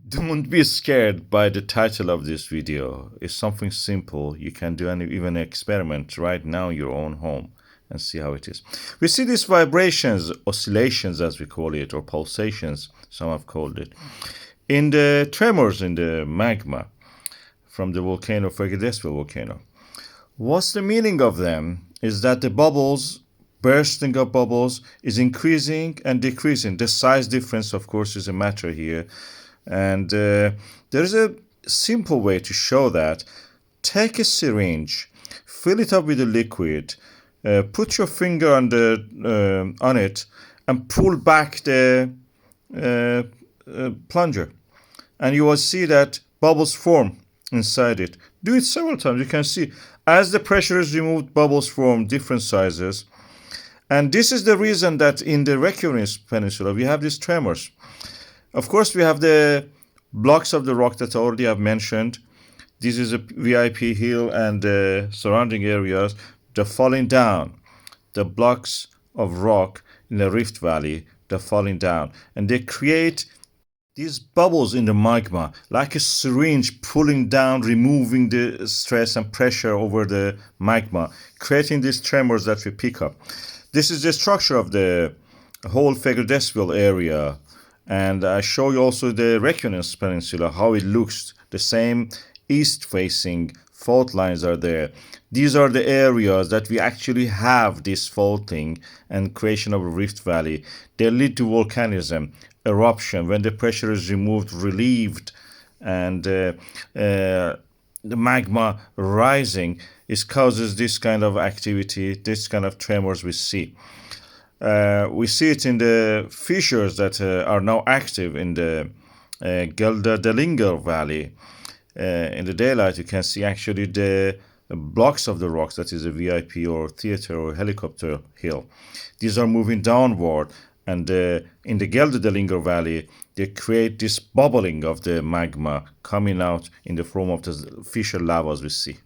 Don't be scared by the title of this video. It's something simple. You can do even an experiment right now in your own home and see how it is. We see these vibrations, oscillations as we call it, or pulsations, some have called it, in the tremors in the magma from the volcano, Fagradalsfjall volcano. What's the meaning of them is that the bubbles, bursting of bubbles, is increasing and decreasing. The size difference, of course, is a matter here. And there is a simple way to show that. Take a syringe, fill it up with a liquid, put your finger on it, and pull back the plunger, and you will see that bubbles form inside it. Do it several times. You can see as the pressure is removed, bubbles form different sizes. And this is the reason that in the Reykjanes Peninsula we have these tremors. Of course, we have the blocks of the rock that I already have mentioned. This is a VIP hill and the surrounding areas. They're falling down. The blocks of rock in the Rift Valley, they're falling down. And they create these bubbles in the magma, like a syringe pulling down, removing the stress and pressure over the magma, creating these tremors that we pick up. This is the structure of the whole Fagradalsfjall area. And I show you also the Reykjanes Peninsula, how it looks. The same east-facing fault lines are there. These are the areas that we actually have this faulting and creation of a rift valley. They lead to volcanism, eruption, when the pressure is removed, relieved, and the magma rising, it causes this kind of activity, this kind of tremors we see. We see it in the fissures that are now active in the Geldingadalir valley. In the daylight, you can see actually the blocks of the rocks, that is a VIP or theater or helicopter hill. These are moving downward, and in the Geldingadalir valley, they create this bubbling of the magma coming out in the form of the fissure lavas we see.